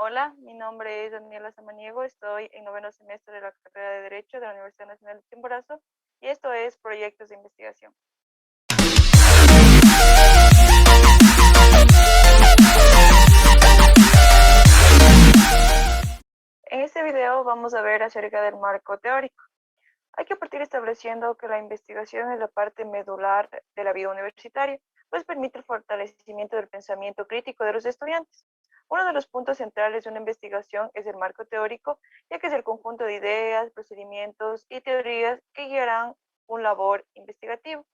Hola, mi nombre es Daniela Samaniego, estoy en noveno semestre de la carrera de Derecho de la Universidad Nacional de Chimborazo y esto es Proyectos de Investigación. En este video vamos a ver acerca del marco teórico. Hay que partir estableciendo que la investigación es la parte medular de la vida universitaria, pues permite el fortalecimiento del pensamiento crítico de los estudiantes. Uno de los puntos centrales de una investigación es el marco teórico, ya que es el conjunto de ideas, procedimientos y teorías que guiarán un labor investigativo.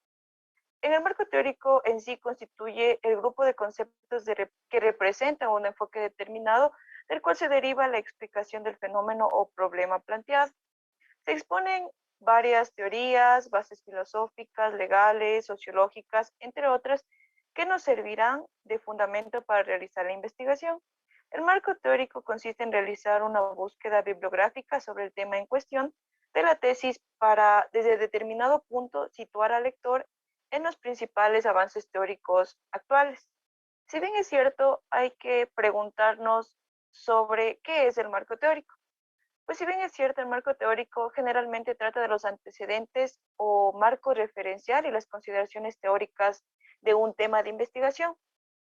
En el marco teórico en sí constituye el grupo de conceptos que representan un enfoque determinado, del cual se deriva la explicación del fenómeno o problema planteado. Se exponen varias teorías, bases filosóficas, legales, sociológicas, entre otras, que nos servirán de fundamento para realizar la investigación. El marco teórico consiste en realizar una búsqueda bibliográfica sobre el tema en cuestión de la tesis para, desde determinado punto, situar al lector en los principales avances teóricos actuales. Si bien es cierto, hay que preguntarnos sobre qué es el marco teórico. Pues si bien es cierto, el marco teórico generalmente trata de los antecedentes o marco referencial y las consideraciones teóricas de un tema de investigación,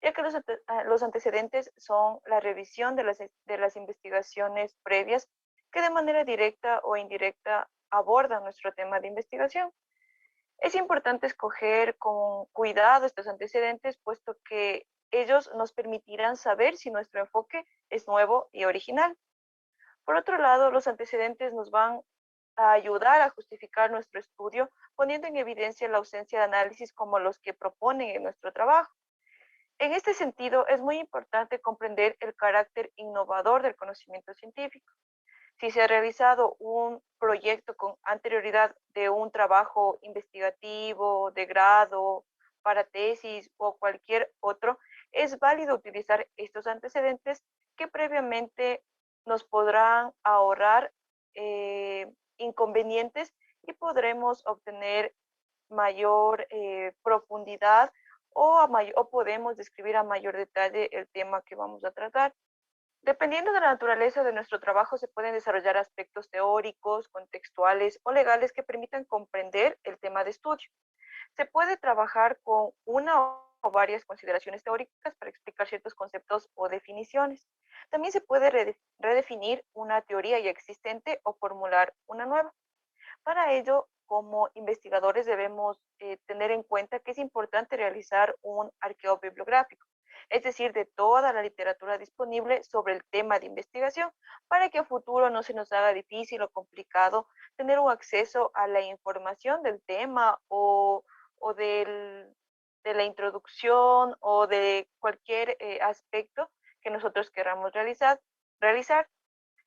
ya que los antecedentes son la revisión de las investigaciones previas que de manera directa o indirecta abordan nuestro tema de investigación. Es importante escoger con cuidado estos antecedentes, puesto que ellos nos permitirán saber si nuestro enfoque es nuevo y original. Por otro lado, los antecedentes nos van a ayudar a justificar nuestro estudio, poniendo en evidencia la ausencia de análisis como los que proponen en nuestro trabajo. En este sentido, es muy importante comprender el carácter innovador del conocimiento científico. Si se ha realizado un proyecto con anterioridad de un trabajo investigativo, de grado, para tesis o cualquier otro, es válido utilizar estos antecedentes que previamente nos podrán ahorrar inconvenientes y podremos obtener mayor profundidad o podemos describir a mayor detalle el tema que vamos a tratar. Dependiendo de la naturaleza de nuestro trabajo, se pueden desarrollar aspectos teóricos, contextuales o legales que permitan comprender el tema de estudio. Se puede trabajar con una o varias consideraciones teóricas para explicar ciertos conceptos o definiciones. También se puede redefinir una teoría ya existente o formular una nueva. Para ello, como investigadores debemos tener en cuenta que es importante realizar un arqueo bibliográfico, es decir, de toda la literatura disponible sobre el tema de investigación, para que a futuro no se nos haga difícil o complicado tener un acceso a la información del tema o de la introducción o de cualquier aspecto que nosotros queramos realizar,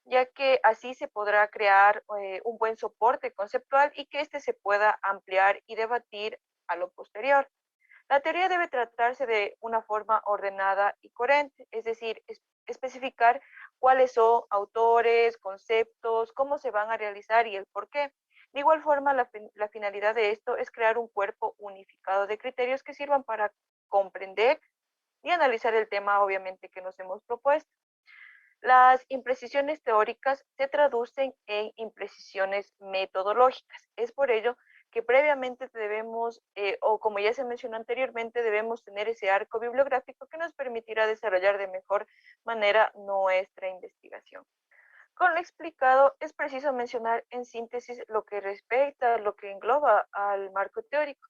ya que así se podrá crear un buen soporte conceptual y que éste se pueda ampliar y debatir a lo posterior. La teoría debe tratarse de una forma ordenada y coherente, es decir, especificar cuáles son autores, conceptos, cómo se van a realizar y el por qué. De igual forma, la finalidad de esto es crear un cuerpo unificado de criterios que sirvan para comprender y analizar el tema, obviamente, que nos hemos propuesto. Las imprecisiones teóricas se traducen en imprecisiones metodológicas. Es por ello que previamente debemos, o como ya se mencionó anteriormente, debemos tener ese arco bibliográfico que nos permitirá desarrollar de mejor manera nuestra investigación. Con lo explicado, es preciso mencionar en síntesis lo que respecta, lo que engloba al marco teórico.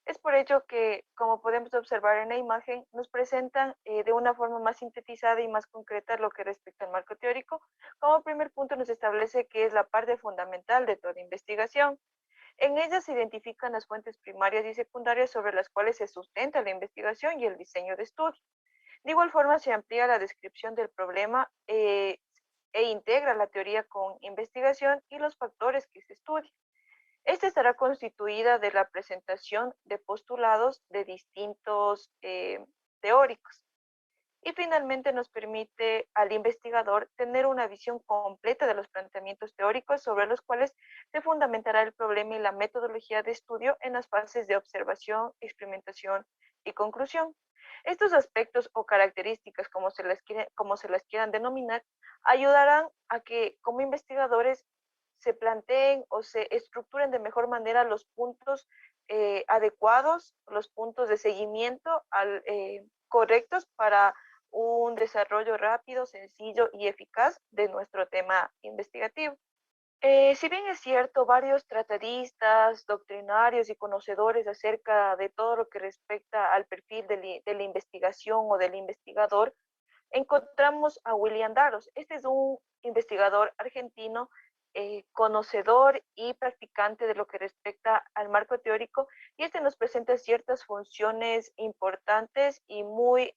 Es por ello que, como podemos observar en la imagen, nos presentan de una forma más sintetizada y más concreta lo que respecta al marco teórico. Como primer punto nos establece que es la parte fundamental de toda investigación. En ella se identifican las fuentes primarias y secundarias sobre las cuales se sustenta la investigación y el diseño de estudio. De igual forma, se amplía la descripción del problema e integra la teoría con investigación y los factores que se estudian. Esta estará constituida de la presentación de postulados de distintos teóricos. Y finalmente nos permite al investigador tener una visión completa de los planteamientos teóricos sobre los cuales se fundamentará el problema y la metodología de estudio en las fases de observación, experimentación y conclusión. Estos aspectos o características, como se las quieran denominar, ayudarán a que como investigadores se planteen o se estructuren de mejor manera los puntos adecuados, los puntos de seguimiento correctos para un desarrollo rápido, sencillo y eficaz de nuestro tema investigativo. Si bien es cierto, varios tratadistas, doctrinarios y conocedores acerca de todo lo que respecta al perfil de la investigación o del investigador, encontramos a William Darros. Este es un investigador argentino, conocedor y practicante de lo que respecta al marco teórico, y este nos presenta ciertas funciones importantes y muy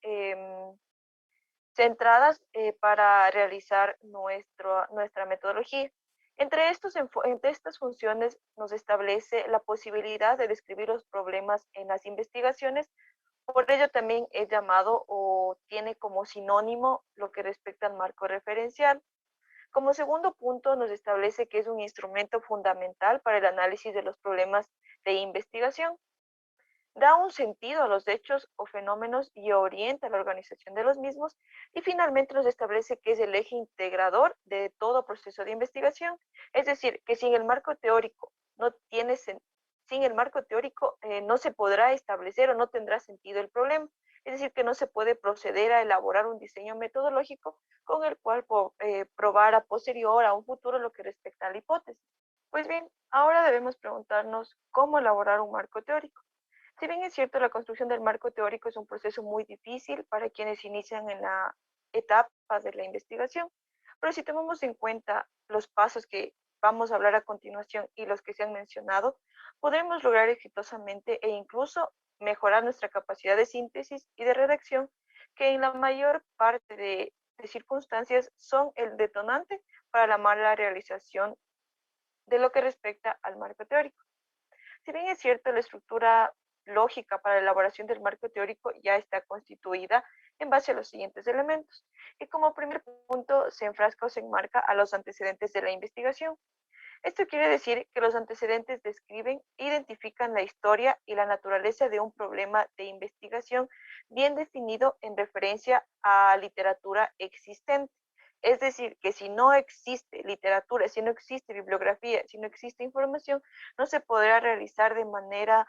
centradas para realizar nuestra metodología. Entre estas funciones nos establece la posibilidad de describir los problemas en las investigaciones. Por ello también es llamado o tiene como sinónimo lo que respecta al marco referencial. Como segundo punto, nos establece que es un instrumento fundamental para el análisis de los problemas de investigación. Da un sentido a los hechos o fenómenos y orienta la organización de los mismos, y finalmente nos establece que es el eje integrador de todo proceso de investigación. Es decir, que sin el marco teórico no se podrá establecer o no tendrá sentido el problema. Es decir, que no se puede proceder a elaborar un diseño metodológico con el cual probar a posterior, a un futuro, lo que respecta a la hipótesis. Pues bien, ahora debemos preguntarnos cómo elaborar un marco teórico. Si bien es cierto, la construcción del marco teórico es un proceso muy difícil para quienes inician en la etapa de la investigación, pero si tomamos en cuenta los pasos que vamos a hablar a continuación y los que se han mencionado, podremos lograr exitosamente e incluso mejorar nuestra capacidad de síntesis y de redacción, que en la mayor parte de circunstancias son el detonante para la mala realización de lo que respecta al marco teórico. Si bien es cierto, la estructura lógica para la elaboración del marco teórico ya está constituida en base a los siguientes elementos, y como primer punto se enfrasca o se enmarca a los antecedentes de la investigación. Esto quiere decir que los antecedentes describen e identifican la historia y la naturaleza de un problema de investigación bien definido en referencia a literatura existente. Es decir, que si no existe literatura, si no existe bibliografía, si no existe información, no se podrá realizar de manera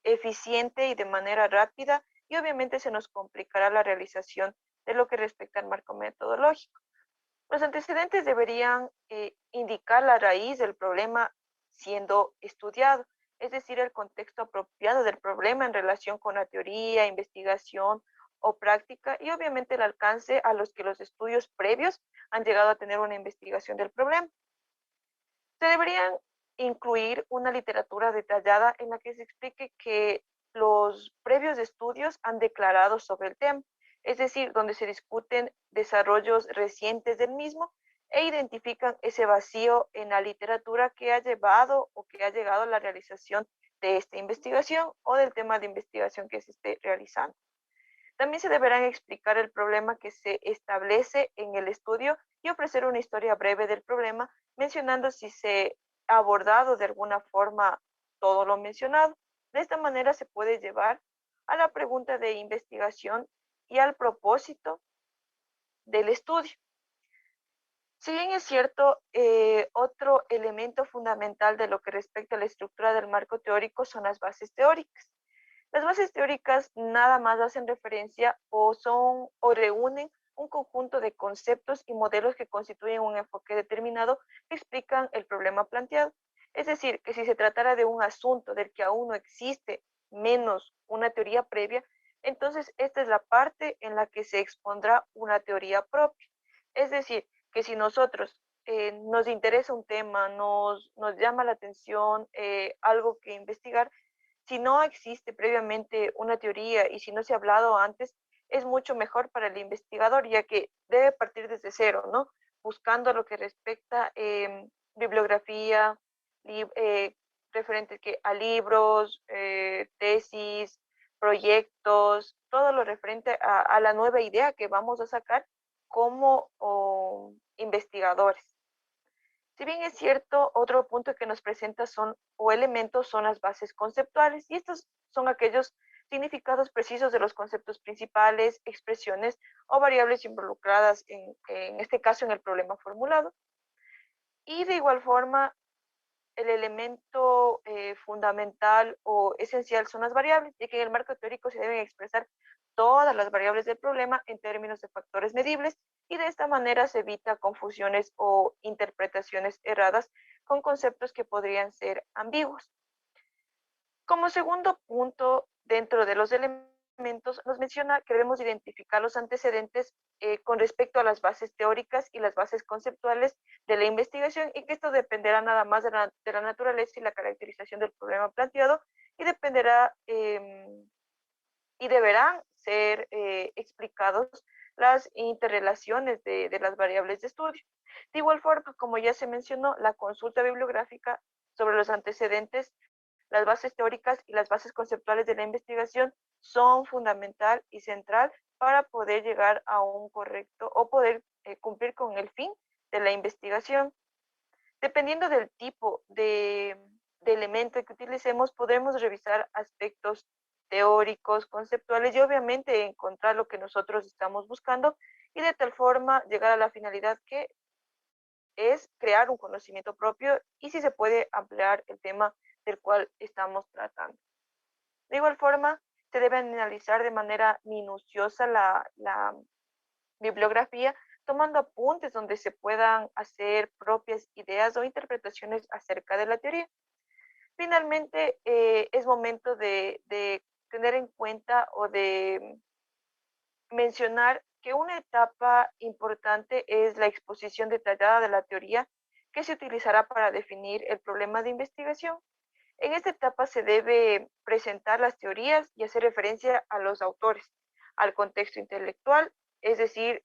eficiente y de manera rápida, y obviamente se nos complicará la realización de lo que respecta al marco metodológico. Los antecedentes deberían indicar la raíz del problema siendo estudiado, es decir, el contexto apropiado del problema en relación con la teoría, investigación o práctica, y obviamente el alcance a los que los estudios previos han llegado a tener una investigación del problema. Se deberían incluir una literatura detallada en la que se explique que los previos estudios han declarado sobre el tema, es decir, donde se discuten desarrollos recientes del mismo e identifican ese vacío en la literatura que ha llevado o que ha llegado a la realización de esta investigación o del tema de investigación que se esté realizando. También se deberán explicar el problema que se establece en el estudio y ofrecer una historia breve del problema, mencionando si se ha abordado de alguna forma todo lo mencionado. De esta manera se puede llevar a la pregunta de investigación y al propósito del estudio. Si bien es cierto, otro elemento fundamental de lo que respecta a la estructura del marco teórico son las bases teóricas. Las bases teóricas nada más hacen referencia o reúnen un conjunto de conceptos y modelos que constituyen un enfoque determinado que explican el problema planteado. Es decir, que si se tratara de un asunto del que aún no existe menos una teoría previa, entonces esta es la parte en la que se expondrá una teoría propia. Es decir, que si nosotros nos interesa un tema, nos llama la atención algo que investigar, si no existe previamente una teoría y si no se ha hablado antes, es mucho mejor para el investigador, ya que debe partir desde cero, ¿no? Buscando lo que respecta bibliografía, referente a libros, tesis, proyectos, todo lo referente a la nueva idea que vamos a sacar como investigadores. Si bien es cierto, otro punto que nos presenta son, o elementos, son las bases conceptuales, y estos son aquellos significados precisos de los conceptos principales, expresiones o variables involucradas en este caso en el problema formulado. Y de igual forma, el elemento fundamental o esencial son las variables, ya que en el marco teórico se deben expresar todas las variables del problema en términos de factores medibles y de esta manera se evita confusiones o interpretaciones erradas con conceptos que podrían ser ambiguos. Como segundo punto, dentro de los elementos, nos menciona que debemos identificar los antecedentes con respecto a las bases teóricas y las bases conceptuales de la investigación y que esto dependerá nada más de la naturaleza y la caracterización del problema planteado y dependerá y deberán ser explicados las interrelaciones de las variables de estudio. De igual forma, como ya se mencionó, la consulta bibliográfica sobre los antecedentes, las bases teóricas y las bases conceptuales de la investigación son fundamental y central para poder llegar a un correcto o poder cumplir con el fin de la investigación. Dependiendo del tipo de elemento que utilicemos, podremos revisar aspectos teóricos, conceptuales y obviamente encontrar lo que nosotros estamos buscando y de tal forma llegar a la finalidad que es crear un conocimiento propio y si se puede ampliar el tema del cual estamos tratando. De igual forma, se debe analizar de manera minuciosa la bibliografía, tomando apuntes donde se puedan hacer propias ideas o interpretaciones acerca de la teoría. Finalmente, es momento de tener en cuenta o de mencionar que una etapa importante es la exposición detallada de la teoría que se utilizará para definir el problema de investigación. En esta etapa se debe presentar las teorías y hacer referencia a los autores, al contexto intelectual, es decir,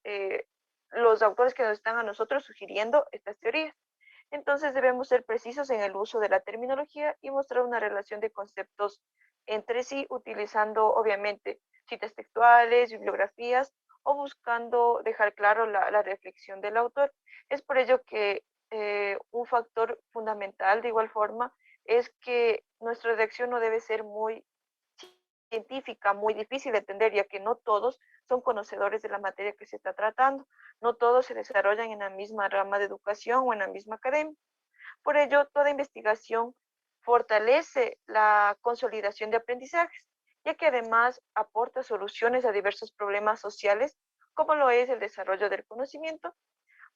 los autores que nos están a nosotros sugiriendo estas teorías. Entonces debemos ser precisos en el uso de la terminología y mostrar una relación de conceptos entre sí, utilizando obviamente citas textuales, bibliografías o buscando dejar claro la reflexión del autor. Es por ello que un factor fundamental de igual forma es que nuestra redacción no debe ser muy científica, muy difícil de entender, ya que no todos son conocedores de la materia que se está tratando, no todos se desarrollan en la misma rama de educación o en la misma academia. Por ello, toda investigación fortalece la consolidación de aprendizajes, ya que además aporta soluciones a diversos problemas sociales, como lo es el desarrollo del conocimiento.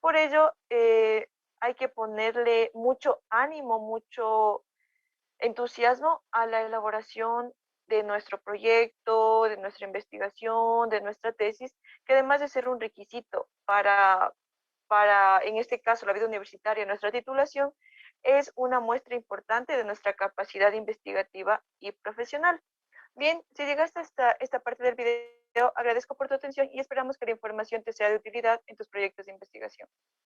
Por ello, hay que ponerle mucho ánimo, mucho entusiasmo a la elaboración de nuestro proyecto, de nuestra investigación, de nuestra tesis, que además de ser un requisito en este caso, la vida universitaria, nuestra titulación, es una muestra importante de nuestra capacidad investigativa y profesional. Bien, si llegaste hasta esta parte del video, agradezco por tu atención y esperamos que la información te sea de utilidad en tus proyectos de investigación.